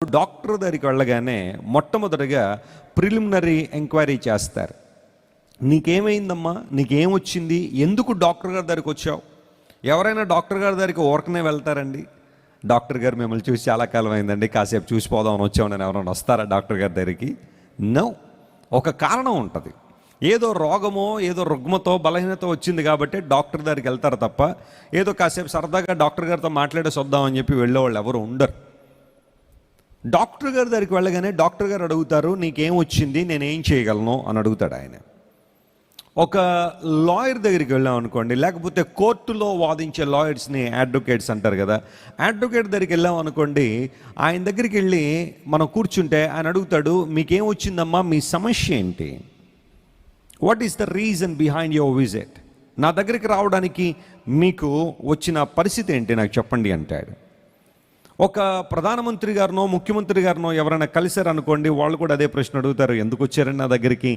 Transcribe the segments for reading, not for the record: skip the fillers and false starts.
Doctor దగ్గరికి వెళ్ళగానే మొట్టమొదటిగా ప్రిలిమినరీ ఎంక్వైరీ చేస్తారు. నీకేమైందమ్మా, నీకేమొచ్చింది, ఎందుకు డాక్టర్ గారి దగ్గరికి వచ్చావు? ఎవరైనా డాక్టర్ గారి దగ్గరికి ఊరకనే వెళ్తారండి? డాక్టర్ గారు మిమ్మల్ని చూసి చాలా కాలం అయిందండి, కాసేపు చూసిపోదామని వచ్చామని ఎవరైనా వస్తారా డాక్టర్ గారి దగ్గరికి? నో. ఒక కారణం ఉంటుంది. ఏదో రోగమో ఏదో రుగ్మతో బలహీనత వచ్చింది కాబట్టి డాక్టర్ దగ్గరికి వెళ్తారు తప్ప ఏదో కాసేపు సరదాగా డాక్టర్ గారితో మాట్లాడేసి వద్దామని చెప్పి వెళ్ళేవాళ్ళు ఎవరు ఉండరు. డాక్టర్ గారి దగ్గరికి వెళ్ళగానే డాక్టర్ గారు అడుగుతారు, నీకేం వచ్చింది, నేనేం చేయగలను అని అడుగుతాడు ఆయన. ఒక లాయర్ దగ్గరికి వెళ్ళాం అనుకోండి, లేకపోతే కోర్టులో వాదించే లాయర్స్ని అడ్వకేట్స్ అంటారు కదా, అడ్వకేట్ దగ్గరికి వెళ్ళాం అనుకోండి, ఆయన దగ్గరికి వెళ్ళి మనం కూర్చుంటే ఆయన అడుగుతాడు, మీకేం వచ్చిందమ్మా, మీ సమస్య ఏంటి, what is the reason behind your visit, నా దగ్గరికి రావడానికి మీకు వచ్చిన పరిస్థితి ఏంటి నాకు చెప్పండి అంటాడు. ఒక ప్రధానమంత్రి గారినో ముఖ్యమంత్రి గారినో ఎవరైనా కలిశారనుకోండి, వాళ్ళు కూడా అదే ప్రశ్న అడుగుతారు, ఎందుకు వచ్చారని నా దగ్గరికి,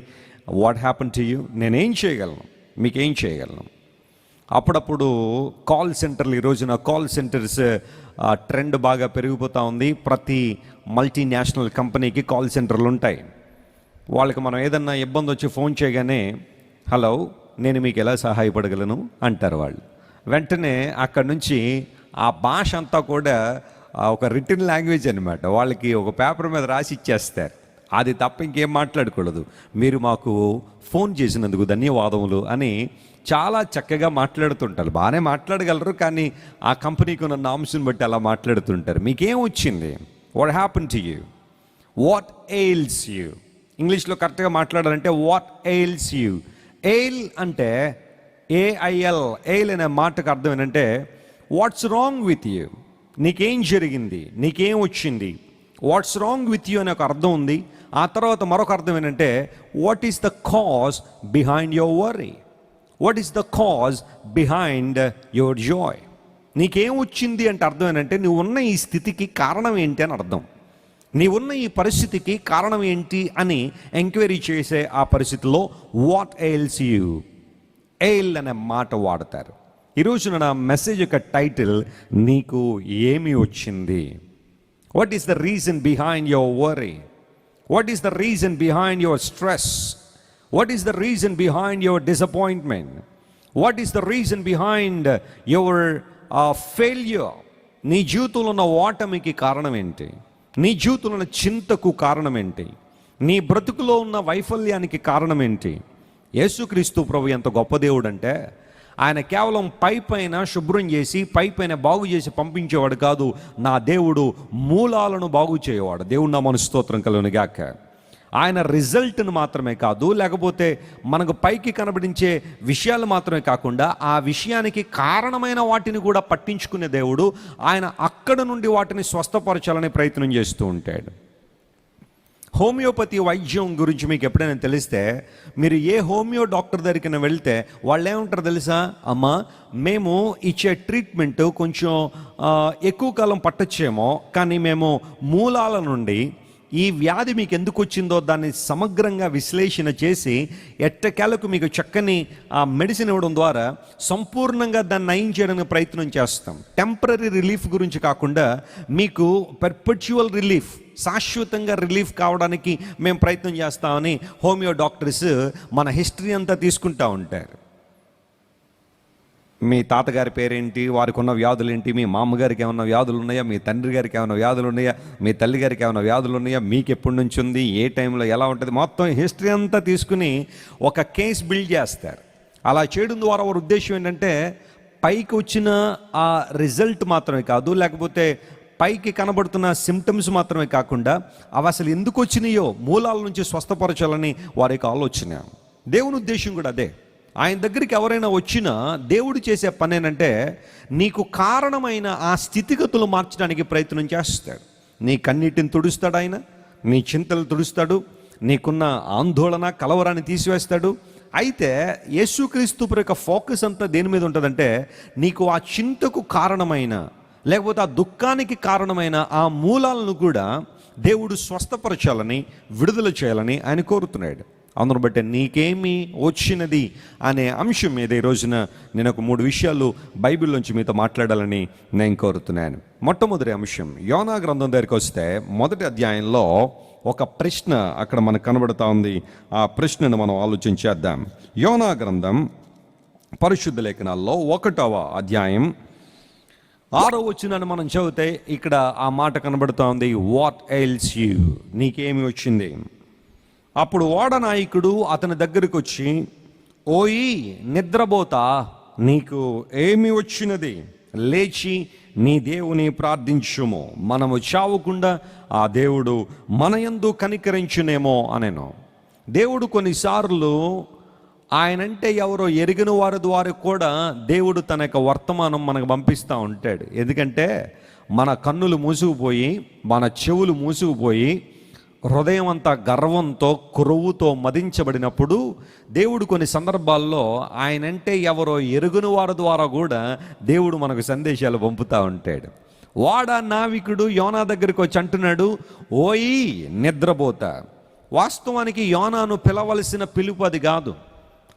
వాట్ హ్యాపన్ టు యూ, నేనేం చేయగలను, మీకేం చేయగలను. అప్పుడప్పుడు కాల్ సెంటర్లు, ఈ రోజున కాల్ సెంటర్స్ ట్రెండ్ బాగా పెరిగిపోతూ ఉంది. ప్రతి మల్టీనేషనల్ కంపెనీకి కాల్ సెంటర్లు ఉంటాయి. వాళ్ళకి మనం ఏదన్నా ఇబ్బంది వచ్చి ఫోన్ చేయగానే, హలో నేను మీకు ఎలా సహాయపడగలను అంటారు వాళ్ళు. వెంటనే అక్కడి నుంచి ఆ భాష అంతా కూడా ఒక రిటర్న్ లాంగ్వేజ్ అనమాట, వాళ్ళకి ఒక పేపర్ మీద రాసి ఇచ్చేస్తారు. అది తప్ప ఇంకేం మాట్లాడకూడదు. మీరు మాకు ఫోన్ చేసినందుకు ధన్యవాదములు అని చాలా చక్కగా మాట్లాడుతుంటారు. బాగానే మాట్లాడగలరు, కానీ ఆ కంపెనీకి ఉన్న నామ్స్ని బట్టి అలా మాట్లాడుతుంటారు. మీకేం వచ్చింది, what happen to you, what ails you. ఇంగ్లీష్లో కరెక్ట్గా మాట్లాడాలంటే వాట్ ఎయిల్స్ యూ. ఎయిల్ అంటే ఏఐఎల్, ఎయిల్ అనే మాటకు అర్థం ఏంటంటే వాట్స్ రాంగ్ విత్ యూ, నీకేం జరిగింది, నీకేం వచ్చింది. వాట్స్ రాంగ్ విత్ యూ అనే ఒక అర్థం ఉంది. ఆ తర్వాత మరొక అర్థం ఏంటంటే what is the cause behind your worry, what is the cause behind your Joy. నీకేం వచ్చింది అంటే అర్థం ఏంటంటే నువ్వు ఉన్న ఈ స్థితికి కారణం ఏంటి అని అర్థం. నీవున్న ఈ పరిస్థితికి కారణం ఏంటి అని ఎంక్వైరీ చేసే ఆ పరిస్థితిలో వాట్ ఎయిల్స్ యూ, ఎయిల్ అనే మాట వాడతారు. ఈరోజు నా మెసేజ్ యొక్క టైటిల్, నీకు ఏమి వచ్చింది. What is the reason behind your worry, what is the reason behind your stress, what is the reason behind your disappointment, what is the reason behind your failure. నీ జీవితంలో ఉన్న ఓటమికి కారణం ఏంటి, నీ జీవితంలో ఉన్న చింతకు కారణం ఏంటి, నీ బ్రతుకులో ఉన్న వైఫల్యానికి కారణం ఏంటి. యేసుక్రీస్తు ప్రభు ఎంత గొప్ప దేవుడు అంటే, ఆయన కేవలం పైపైన శుభ్రం చేసి పైపైన బాగు చేసి పంపించేవాడు కాదు. నా దేవుడు మూలాలను బాగు చేయవాడు. దేవుడు నా మన స్తోత్రం కలుగును గాక. ఆయన రిజల్ట్ను మాత్రమే కాదు, లేకపోతే మనకు పైకి కనబడించే విషయాలు మాత్రమే కాకుండా ఆ విషయానికి కారణమైన వాటిని కూడా పట్టించుకునే దేవుడు. ఆయన అక్కడ నుండి వాటిని స్వస్థపరచాలనే ప్రయత్నం చేస్తూ ఉంటాడు. హోమియోపతి వైద్యం గురించి మీకు ఎప్పుడైనా తెలిస్తే, మీరు ఏ హోమియో డాక్టర్ దగ్గరికి వెళ్తే వాళ్ళు ఏమంటారు తెలుసా, అమ్మా మేము ఇచ్చే ట్రీట్మెంట్ కొంచెం ఎక్కువ కాలం పట్టొచ్చేమో, కానీ మేము మూలాల నుండి ఈ వ్యాధి మీకు ఎందుకు వచ్చిందో దాన్ని సమగ్రంగా విశ్లేషణ చేసి ఎట్టకేలకు మీకు చక్కని మెడిసిన్ ఇవ్వడం ద్వారా సంపూర్ణంగా దాన్ని నయం చేయడానికి ప్రయత్నం చేస్తాం. టెంపరీ రిలీఫ్ గురించి కాకుండా మీకు పర్పెచువల్ రిలీఫ్, శాశ్వతంగా రిలీఫ్ కావడానికి మేము ప్రయత్నం చేస్తామని హోమియో డాక్టర్స్ మన హిస్టరీ అంతా తీసుకుంటూ ఉంటారు. మీ తాతగారి పేరేంటి, వారికి ఉన్న వ్యాధులు ఏంటి, మీ మామగారికి ఏమైనా వ్యాధులు ఉన్నాయా, మీ తండ్రి గారికి ఏమైనా వ్యాధులు ఉన్నాయా, మీ తల్లి గారికి ఏమైనా వ్యాధులు ఉన్నాయా, మీకు ఎప్పటి నుంచి ఉంది, ఏ టైంలో ఎలా ఉంటుంది, మొత్తం హిస్టరీ అంతా తీసుకుని ఒక కేస్ బిల్డ్ చేస్తారు. అలా చేయడం ద్వారా వారి ఉద్దేశం ఏంటంటే పైకి వచ్చిన ఆ రిజల్ట్ మాత్రమే కాదు, లేకపోతే పైకి కనబడుతున్న సిమ్టమ్స్ మాత్రమే కాకుండా అవి అసలు ఎందుకు వచ్చినాయో మూలాల నుంచి స్వస్థపరచాలని వారి యొక్క ఆలోచన. దేవుని ఉద్దేశం కూడా అదే. ఆయన దగ్గరికి ఎవరైనా వచ్చినా దేవుడు చేసే పని ఏంటంటే నీకు కారణమైన ఆ స్థితిగతులు మార్చడానికి ప్రయత్నం చేస్తాడు. నీ కన్నీటిని తుడుస్తాడు ఆయన, నీ చింతలు తుడుస్తాడు, నీకున్న ఆందోళన కలవరాన్ని తీసివేస్తాడు. అయితే యేసుక్రీస్తు యొక్క ఫోకస్ అంతా దేని మీద ఉంటుందంటే నీకు ఆ చింతకు కారణమైన, లేకపోతే ఆ దుఃఖానికి కారణమైన ఆ మూలాలను కూడా దేవుడు స్వస్థపరచాలని, విడుదల చేయాలని ఆయన కోరుతున్నాడు. అందును బట్టి నీకేమి వచ్చినది అనే అంశం మీద ఈ రోజున నేను ఒక 3 విషయాలు బైబిల్లోంచి మీతో మాట్లాడాలని నేను కోరుతున్నాను. మొట్టమొదటి అంశం, యోనా గ్రంథం దగ్గరికి వస్తే మొదటి అధ్యాయంలో ఒక ప్రశ్న అక్కడ మనకు కనబడుతూ ఉంది. ఆ ప్రశ్నను మనం ఆలోచించేద్దాం. యోనా గ్రంథం పరిశుద్ధ లేఖనాల్లో 1వ అధ్యాయం 6వ వచనాన్ని మనం చదివితే ఇక్కడ ఆ మాట కనబడుతూ ఉంది, వాట్ ఎల్స్ యూ, నీకేమి వచ్చింది? అప్పుడు ఓడ నాయకుడు అతని దగ్గరికి వచ్చి, ఓయి నిద్రపోతా, నీకు ఏమి వచ్చినది? లేచి నీ దేవుని ప్రార్థించుము, మనము చావకుండా ఆ దేవుడు మన యందు కనికరించునేమో అనెను. దేవుడు కొన్నిసార్లు ఆయనంటే ఎవరో ఎరిగిన వారి ద్వారా కూడా దేవుడు తన యొక్క వర్తమానం మనకు పంపిస్తూ ఉంటాడు. ఎందుకంటే మన కన్నులు మూసుకుపోయి, మన చెవులు మూసుకుపోయి, హృదయం అంతా గర్వంతో కొరువుతో మదించబడినప్పుడు దేవుడు కొన్ని సందర్భాల్లో ఆయనంటే ఎవరో ఎరుగుని వారి ద్వారా కూడా దేవుడు మనకు సందేశాలు పంపుతూ ఉంటాడు. వాడ నావికుడు యోనా దగ్గరికి వచ్చి అంటున్నాడు, ఓయి నిద్రపోతా. వాస్తవానికి యోనాను పిలవలసిన పిలుపు అది కాదు,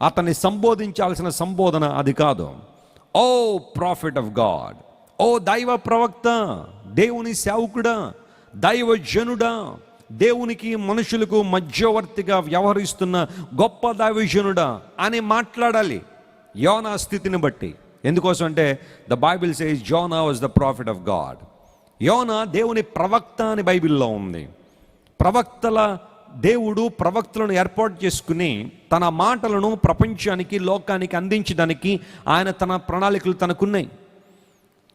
అతన్ని సంబోధించాల్సిన సంబోధన అది కాదు. ఓ ప్రాఫిట్ ఆఫ్ గాడ్, ఓ దైవ ప్రవక్త, దేవుని సేవకుడా, దైవజనుడా, దేవునికి మనుషులకు మధ్యవర్తిగా వ్యవహరిస్తున్న గొప్ప దైవజనుడా అని మాట్లాడాలి యోనా స్థితిని బట్టి. ఎందుకోసం అంటే the Bible says Zona was the profit of God. యోనా దేవుని ప్రవక్త అని బైబిల్లో ఉంది. దేవుడు ప్రవక్తలను ఏర్పాటు చేసుకుని తన మాటలను ప్రపంచానికి, లోకానికి అందించడానికి ఆయన తన ప్రణాళికలు తనకున్నాయి.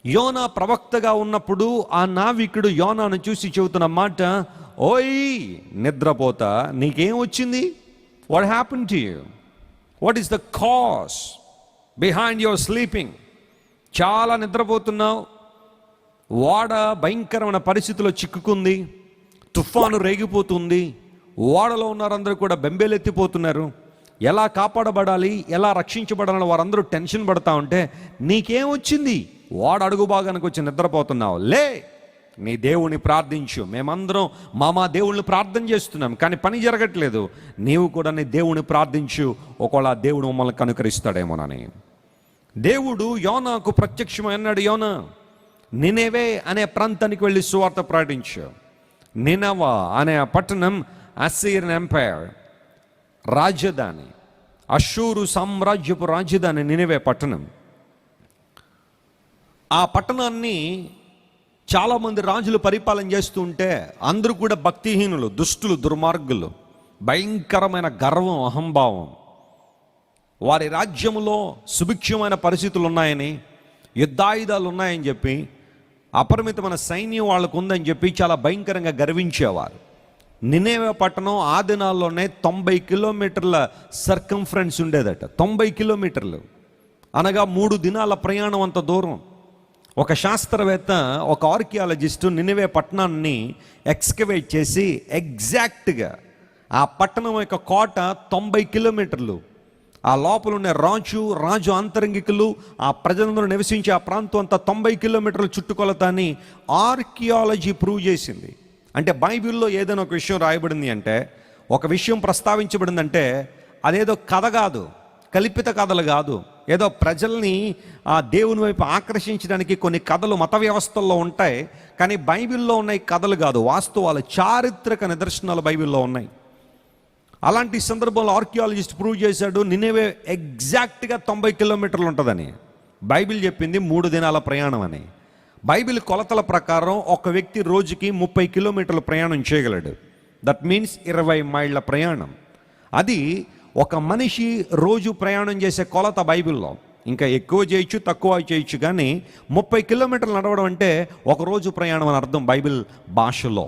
యోనా ప్రవక్తగా ఉన్నప్పుడు ఆ నావికుడు యోనాను చూసి చెబుతున్న మాట, ఓయ్ నిద్రపోతా, నీకేం వచ్చింది? What happen to you? What is the cause behind your sleeping? చాలా నిద్రపోతున్నావు, ఓడ భయంకరమైన పరిస్థితిలో చిక్కుకుంది, తుఫాను రేగిపోతుంది, ఓడలో ఉన్నారందరూ కూడా బెంబేలెత్తిపోతున్నారు, ఎలా కాపాడబడాలి, ఎలా రక్షించబడాలని వారందరూ టెన్షన్ పడతా ఉంటే నీకేం వచ్చింది? ఓడ అడుగు భాగానికి వచ్చి నిద్రపోతున్నావు, లే నీ దేవుని ప్రార్థించు. మేమందరం మా దేవుడిని ప్రార్థన చేస్తున్నాం, కానీ పని జరగట్లేదు. నీవు కూడా నీ దేవుని ప్రార్థించు, ఒకవేళ దేవుడు మమ్మల్ని కనుకరిస్తాడేమోనని. దేవుడు యోనాకు ప్రత్యక్షమన్నాడు, యోనా నినెవే అనే ప్రాంతానికి వెళ్ళి సువార్త ప్రకటించు. నినవా అనే ఆ పట్టణం అస్సిరియన్ ఎంపైర్ రాజధాని, అష్షూరు సామ్రాజ్యపు రాజధాని నినెవే పట్టణం. ఆ పట్టణాన్ని చాలామంది రాజులు పరిపాలన చేస్తూ ఉంటే అందరూ కూడా భక్తిహీనులు, దుష్టులు, దుర్మార్గులు, భయంకరమైన గర్వం, అహంభావం. వారి రాజ్యంలో సుభిక్షమైన పరిస్థితులు ఉన్నాయని, యుద్ధాయుధాలు ఉన్నాయని చెప్పి, అపరిమితమైన సైన్యం వాళ్ళకు ఉందని చెప్పి చాలా భయంకరంగా గర్వించేవారు. నినేవే పట్టణం ఆ దినాల్లోనే 90 కిలోమీటర్ల సర్కంఫరెన్స్ ఉండేదట. 90 కిలోమీటర్లు అనగా 3 దినాల ప్రయాణం అంత దూరం. ఒక శాస్త్రవేత్త, ఒక ఆర్కియాలజిస్టు నినివే పట్టణాన్ని ఎక్స్కవేట్ చేసి ఎగ్జాక్ట్గా ఆ పట్టణం యొక్క కోట 90 కిలోమీటర్లు, ఆ లోపల ఉన్న రాజు అంతరంగికులు, ఆ ప్రజలందరూ నివసించే ఆ ప్రాంతం అంతా 90 కిలోమీటర్ల చుట్టుకొలత అని ఆర్కియాలజీ ప్రూవ్ చేసింది. అంటే బైబిల్లో ఏదైనా ఒక విషయం రాయబడింది అంటే, ఒక విషయం ప్రస్తావించబడిందంటే అదేదో కథ కాదు, కల్పిత కథలు కాదు, ఏదో ప్రజల్ని ఆ దేవుని వైపు ఆకర్షించడానికి కొన్ని కథలు మత వ్యవస్థల్లో ఉంటాయి, కానీ బైబిల్లో ఉన్నాయి కథలు కాదు, వాస్తవాలు, చారిత్రక నిదర్శనాలు బైబిల్లో ఉన్నాయి. అలాంటి సందర్భంలో ఆర్కియాలజిస్ట్ ప్రూవ్ చేశాడు నినేవే ఎగ్జాక్ట్గా 90 కిలోమీటర్లు ఉంటుందని. బైబిల్ చెప్పింది 3 దినాల ప్రయాణం అని. బైబిల్ కొలతల ప్రకారం ఒక వ్యక్తి రోజుకి 30 కిలోమీటర్ల ప్రయాణం చేయగలడు. దట్ మీన్స్ 20 మైళ్ళ ప్రయాణం. అది ఒక మనిషి రోజు ప్రయాణం చేసే కొలత బైబిల్లో. ఇంకా ఎక్కువ చేయొచ్చు, తక్కువ చేయొచ్చు, కానీ 30 కిలోమీటర్లు నడవడం అంటే ఒక రోజు ప్రయాణం అని అర్థం బైబిల్ భాషలో.